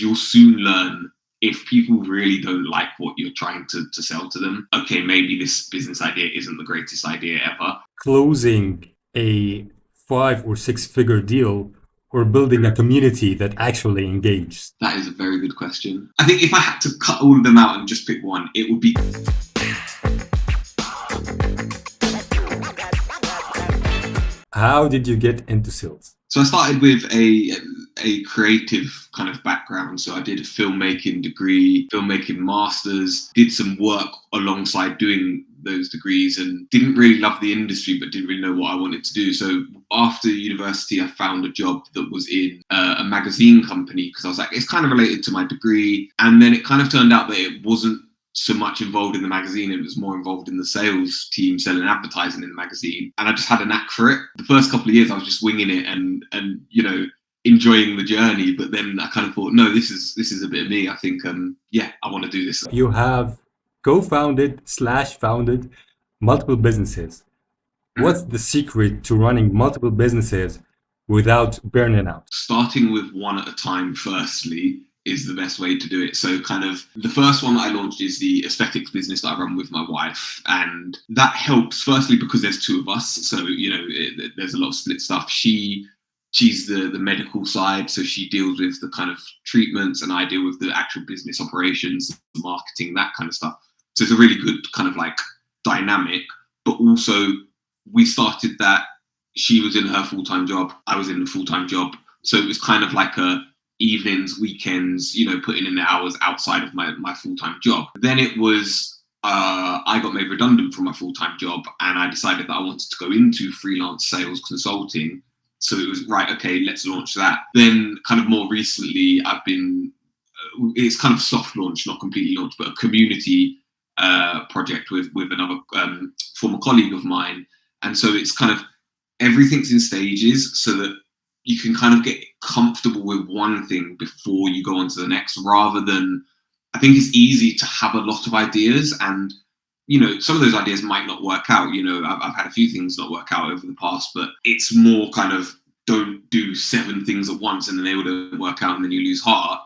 you'll soon learn if people really don't like what you're trying to sell to them. Okay, maybe this business idea isn't the greatest idea ever. Closing a 5 or 6 figure deal or building a community that actually engages? That is a very good question. I think if I had to cut all of them out and just pick one, it would be... How did you get into sales? So I started with a creative kind of background. So I did a filmmaking degree, filmmaking masters, did some work alongside doing those degrees and didn't really love the industry, but didn't really know what I wanted to do. So after university, I found a job that was in a magazine company because I was like, it's kind of related to my degree. And then it kind of turned out that it wasn't so much involved in the magazine. It was more involved in the sales team selling advertising in the magazine. And I just had a knack for it. The first couple of years I was just winging it and you know, enjoying the journey. But then I kind of thought, no, this is a bit of me. I think, I want to do this. You have co-founded/founded multiple businesses. What's the secret to running multiple businesses without burning out? Starting with one at a time, firstly, is the best way to do it. So kind of the first one that I launched is the aesthetics business that I run with my wife. And that helps firstly because there's two of us. So, you know, there's a lot of split stuff. She's the medical side. So she deals with the kind of treatments and I deal with the actual business operations, the marketing, that kind of stuff. So it's a really good kind of like dynamic, but also we started that she was in her full-time job. I was in the full-time job. So it was kind of like a evenings, weekends, you know, putting in the hours outside of my full-time job. Then it was, I got made redundant from my full-time job and I decided that I wanted to go into freelance sales consulting. So it was right, okay, let's launch that. Then kind of more recently, I've been, it's kind of soft launch, not completely launched, but a community project with another former colleague of mine. And so it's kind of, everything's in stages so that you can kind of get comfortable with one thing before you go on to the next, rather than, I think it's easy to have a lot of ideas and, you know, some of those ideas might not work out. You know, I've had a few things not work out over the past, but it's more kind of don't do 7 things at once and then they would work out and then you lose heart.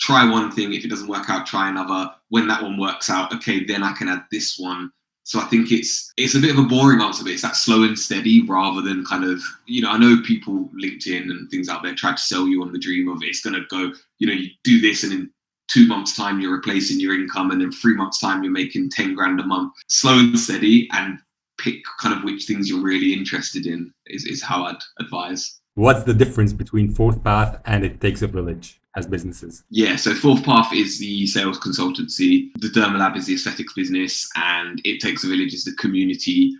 Try one thing. If it doesn't work out, try another. When that one works out, okay, then I can add this one. So I think it's a bit of a boring answer, but it's that slow and steady rather than kind of, you know, I know people, LinkedIn and things out there try to sell you on the dream of it's going to go, you know, you do this and in 2 months time, you're replacing your income and in 3 months time, you're making 10 grand a month. Slow and steady and pick kind of which things you're really interested in is how I'd advise. What's the difference between Fourth Path and It Takes a Village as businesses? Yeah, so Fourth Path is the sales consultancy, the Dermalab is the aesthetics business, and It Takes a Village is the community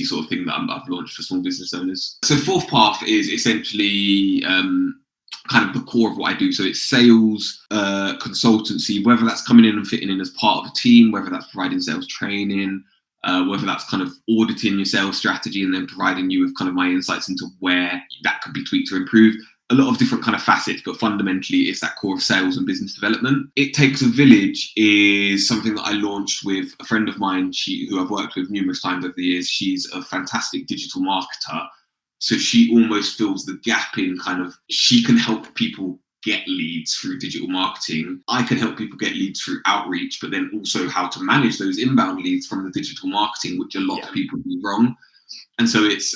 sort of thing that I've launched for small business owners. So Fourth Path is essentially kind of the core of what I do. So it's sales, consultancy, whether that's coming in and fitting in as part of a team, whether that's providing sales training, whether that's kind of auditing your sales strategy and then providing you with kind of my insights into where that could be tweaked or improved. A lot of different kind of facets, but fundamentally it's that core of sales and business development. It Takes a Village is something that I launched with a friend of mine, who I've worked with numerous times over the years. She's a fantastic digital marketer. So she almost fills the gap in kind of, she can help people get leads through digital marketing. I can help people get leads through outreach, but then also how to manage those inbound leads from the digital marketing, which a lot of people do wrong. And so it's,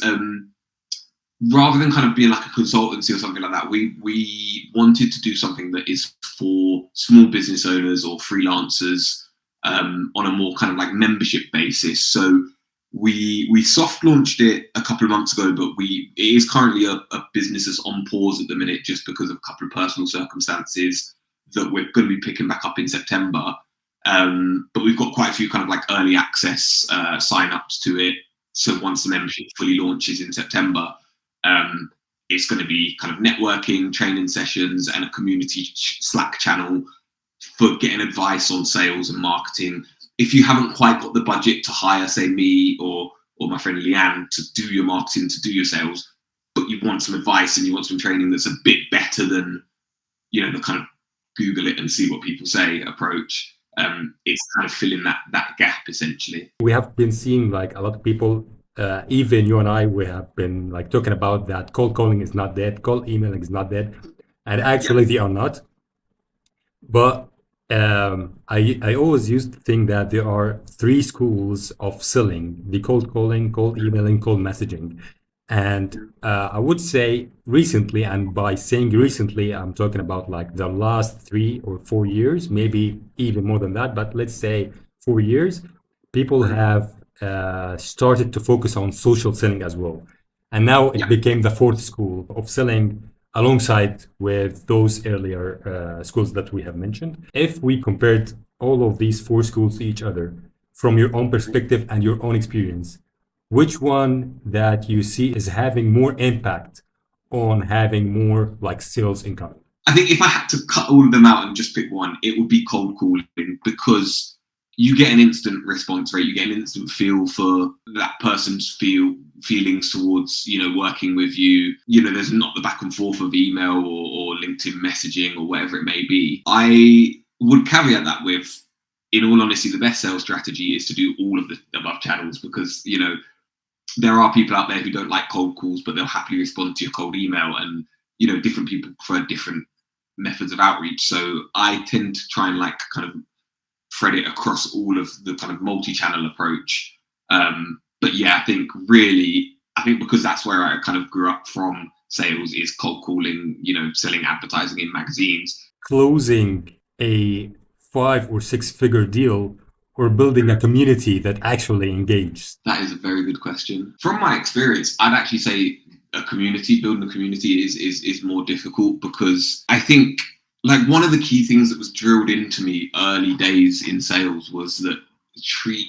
rather than kind of being like a consultancy or something like that, we wanted to do something that is for small business owners or freelancers on a more kind of like membership basis. So we soft launched it a couple of months ago, but it is currently a business that's on pause at the minute just because of a couple of personal circumstances that we're going to be picking back up in September. But we've got quite a few kind of like early access sign-ups to it. So once the membership fully launches in September, it's going to be kind of networking, training sessions, and a community Slack channel for getting advice on sales and marketing. If you haven't quite got the budget to hire, say, me or my friend Leanne to do your marketing, to do your sales, but you want some advice and you want some training that's a bit better than, you know, the kind of Google it and see what people say approach, it's kind of filling that gap essentially. We have been seeing like a lot of people, even you and I, we have been like talking about that cold calling is not dead, cold emailing is not dead. And Yeah. actually, they are not. But I always used to think that there are three schools of selling: the cold calling, cold emailing, cold messaging. And I would say recently, and by saying recently, I'm talking about like the last 3 or 4 years, maybe even more than that. But let's say 4 years, people have started to focus on social selling as well. And now it Yeah. became the fourth school of selling alongside with those earlier schools that we have mentioned. If we compared all of these four schools to each other from your own perspective and your own experience, which one that you see is having more impact on having more like sales income? I think if I had to cut all of them out and just pick one, it would be cold calling, because you get an instant response rate. You get an instant feel for that person's feelings towards, working with you. There's not the back and forth of email or LinkedIn messaging or whatever it may be. I would caveat that with, in all honesty, the best sales strategy is to do all of the above channels, because, there are people out there who don't like cold calls, but they'll happily respond to your cold email. And, different people prefer different methods of outreach. So I tend to try and kind of thread it across all of the kind of multi-channel approach. But yeah, I think because that's where I kind of grew up from, sales is cold calling, selling advertising in magazines. Closing a 5 or 6 figure deal or building a community that actually engages? That is a very good question. From my experience, I'd actually say building a community is more difficult, because I think one of the key things that was drilled into me early days in sales was that treat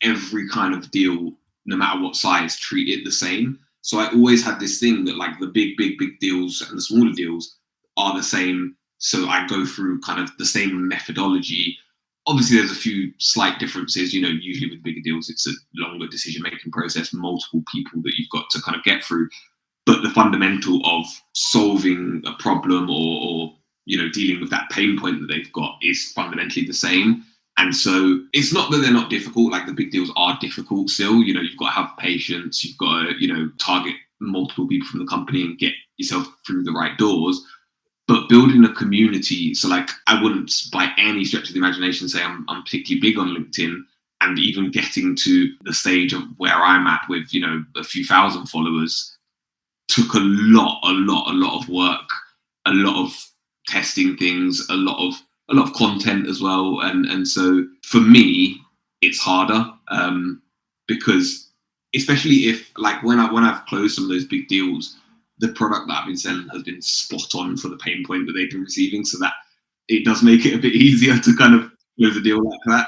every kind of deal, no matter what size, treat it the same. So I always had this thing that the big deals and the smaller deals are the same. So I go through kind of the same methodology. Obviously, there's a few slight differences. Usually with bigger deals, it's a longer decision-making process, multiple people that you've got to kind of get through. But the fundamental of solving a problem or dealing with that pain point that they've got is fundamentally the same. And so it's not that they're not difficult. The big deals are difficult still. You've got to have patience. You've got to, target multiple people from the company and get yourself through the right doors. But building a community, so I wouldn't by any stretch of the imagination say I'm particularly big on LinkedIn, and even getting to the stage of where I'm at with, a few thousand followers took a lot of work, a lot of testing things, a lot of content as well. And so for me, it's harder, because especially if when I've closed some of those big deals, the product that I've been selling has been spot on for the pain point that they've been receiving, so that it does make it a bit easier to kind of close a deal like that.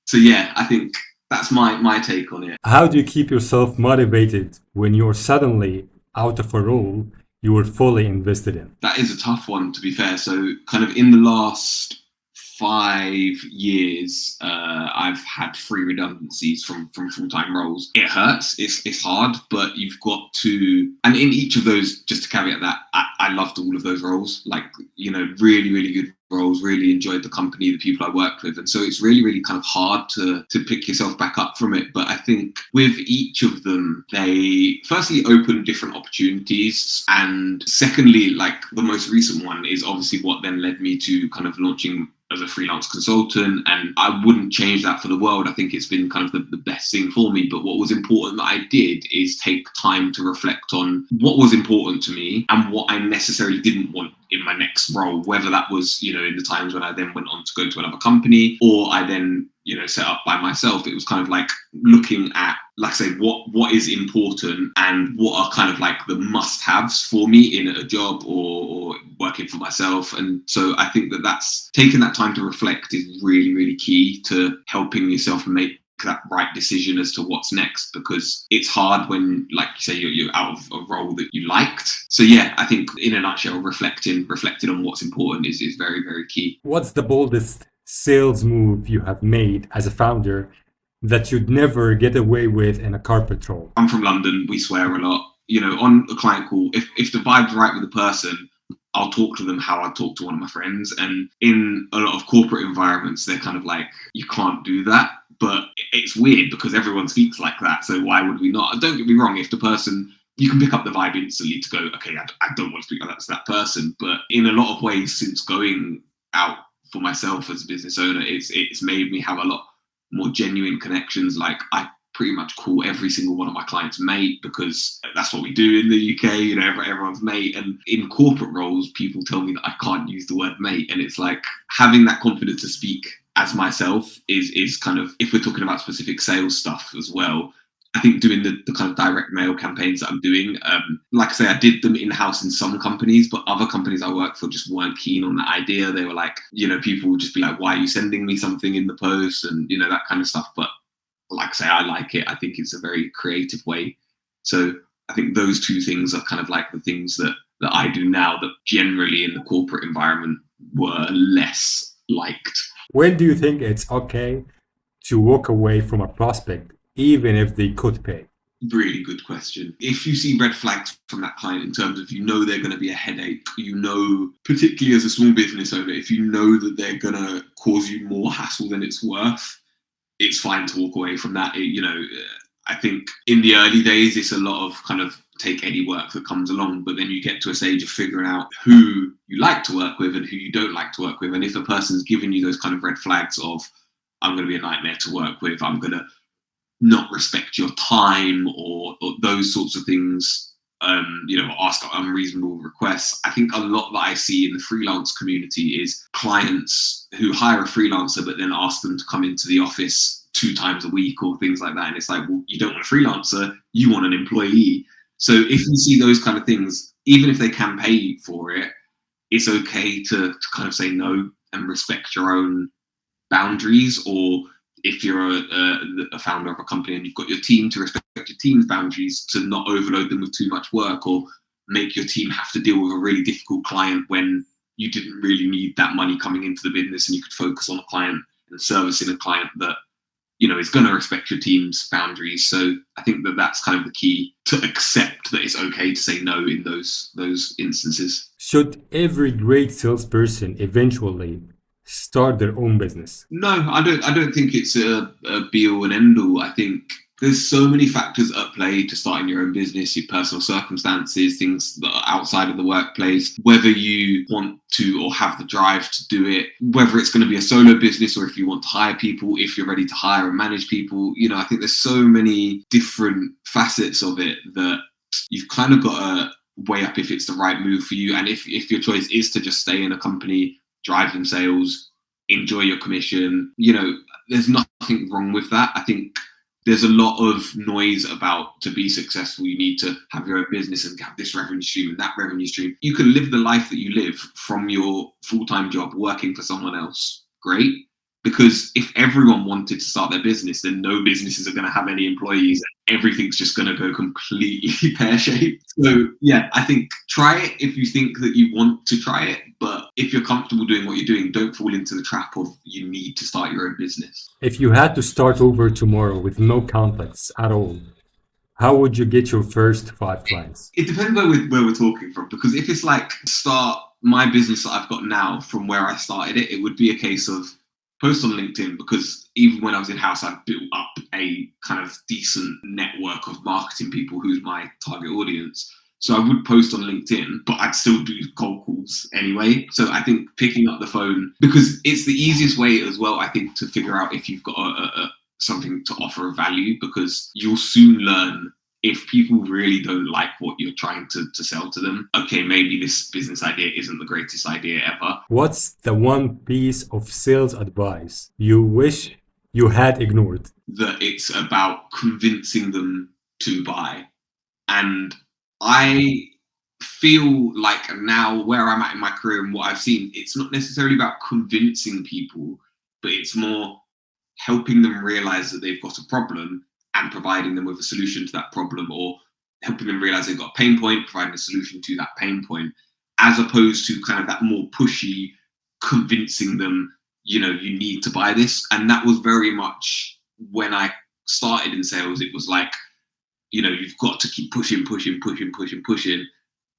So yeah, I think that's my take on it. How do you keep yourself motivated when you're suddenly out of a role you were fully invested in? That is a tough one, to be fair. So kind of in the last 5 years, I've had 3 redundancies from full-time roles. It hurts, it's hard, but you've got to, and in each of those, just to caveat that, I loved all of those roles, really good roles, really enjoyed the company, the people I worked with. And so it's really kind of hard to pick yourself back up from it. But I think with each of them, they firstly open different opportunities. And secondly, the most recent one is obviously what then led me to kind of launching as a freelance consultant, and I wouldn't change that for the world. I think it's been kind of the best thing for me. But what was important that I did is take time to reflect on what was important to me and what I necessarily didn't want in my next role, whether that was, in the times when I then went on to go to another company, or I then, set up by myself. It was kind of looking at, I say, what is important and what are kind of the must-haves for me in a job or working for myself. And so I think that's taking that time to reflect is really key to helping yourself make that right decision as to what's next, because it's hard when, you say, you're out of a role that you liked. So yeah, I think in a nutshell, reflecting on what's important is very key. What's the boldest sales move you have made as a founder that you'd never get away with in a corporate role? I'm from London. We swear a lot. On a client call, if the vibe's right with the person, I'll talk to them how I talk to one of my friends. And in a lot of corporate environments, they're kind of you can't do that. But it's weird because everyone speaks like that. So why would we not? Don't get me wrong. If the person you can pick up the vibe instantly to go, okay, I don't want to speak like that to that person. But in a lot of ways, since going out for myself as a business owner, it's made me have a lot more genuine connections. Like I pretty much call every single one of my clients mate, because that's what we do in the UK, you know, everyone's mate. And in corporate roles, people tell me that I can't use the word mate. And it's like having that confidence to speak as myself is kind of, if we're talking about specific sales stuff as well, I think doing the kind of direct mail campaigns that I'm doing, like I say, I did them in-house in some companies, but other companies I work for just weren't keen on that idea. They were like, you know, people would just be like, why are you sending me something in the post? And, you know, that kind of stuff. But like I say, I like it. I think it's a very creative way. So I think those two things are kind of like the things that I do now that generally in the corporate environment were less liked. When do you think it's okay to walk away from a prospect, even if they could pay? Really good question. If you see red flags from that client in terms of, you know, they're going to be a headache, you know, particularly as a small business owner, if you know that they're going to cause you more hassle than it's worth, it's fine to walk away from that. You know, I think in the early days, it's a lot of kind of take any work that comes along, but then you get to a stage of figuring out who you like to work with and who you don't like to work with. And if a person's giving you those kind of red flags of, I'm going to be a nightmare to work with, I'm going to not respect your time, or those sorts of things, you know, ask unreasonable requests. I think a lot that I see in the freelance community is clients who hire a freelancer but then ask them to come into the office 2 times a week or things like that. And it's like, well, you don't want a freelancer, you want an employee. So if you see those kind of things, even if they can pay for it, it's okay to kind of say no and respect your own boundaries. Or if you're a founder of a company and you've got your team, to respect your team's boundaries, to not overload them with too much work or make your team have to deal with a really difficult client when you didn't really need that money coming into the business and you could focus on a client and servicing a client that, you know, is going to respect your team's boundaries. So I think that that's kind of the key, to accept that it's okay to say no in those instances. Should every great salesperson eventually start their own business? No, I don't think it's a be all and end all. I think there's so many factors at play to starting your own business: your personal circumstances, things that are outside of the workplace, whether you want to or have the drive to do it, whether it's going to be a solo business or if you want to hire people, if you're ready to hire and manage people. You know, I think there's so many different facets of it that you've kind of got to weigh up if it's the right move for you. And if your choice is to just stay in a company, drive in sales, enjoy your commission, you know, there's nothing wrong with that. I think there's a lot of noise about, to be successful, you need to have your own business and have this revenue stream and that revenue stream. You can live the life that you live from your full-time job working for someone else. Great. Because if everyone wanted to start their business, then no businesses are going to have any employees. Everything's just going to go completely pear-shaped. So yeah, I think try it if you think that you want to try it. But if you're comfortable doing what you're doing, don't fall into the trap of you need to start your own business. If you had to start over tomorrow with no contacts at all, how would you get your first 5 clients? It depends where we're talking from. Because if it's like start my business that I've got now from where I started it, it would be a case of post on LinkedIn, because even when I was in-house, I built up a kind of decent network of marketing people who's my target audience. So I would post on LinkedIn, but I'd still do cold calls anyway. So I think picking up the phone, because it's the easiest way as well, I think, to figure out if you've got something to offer of value, because you'll soon learn if people really don't like what you're trying to sell to them. Okay, maybe this business idea isn't the greatest idea ever. What's the one piece of sales advice you wish you had ignored? That it's about convincing them to buy. And I feel like now, where I'm at in my career and what I've seen, it's not necessarily about convincing people, but it's more helping them realize that they've got a problem and providing them with a solution to that problem, or helping them realize they've got a pain point, providing a solution to that pain point, as opposed to kind of that more pushy, convincing them, you know, you need to buy this. And that was very much when I started in sales. It was like, you know, you've got to keep pushing.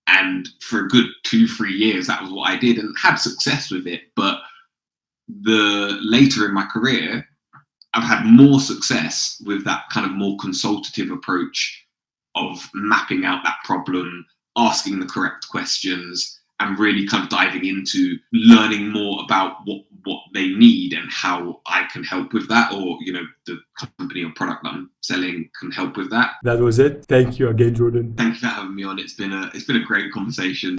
And for a good 2-3 years, that was what I did and had success with it. But later in my career, I've had more success with that kind of more consultative approach of mapping out that problem, asking the correct questions, and really kind of diving into learning more about what they need and how I can help with that, or the company or product that I'm selling can help with that. That was it. Thank you again, Jordan. Thank you for having me on. It's been a great conversation.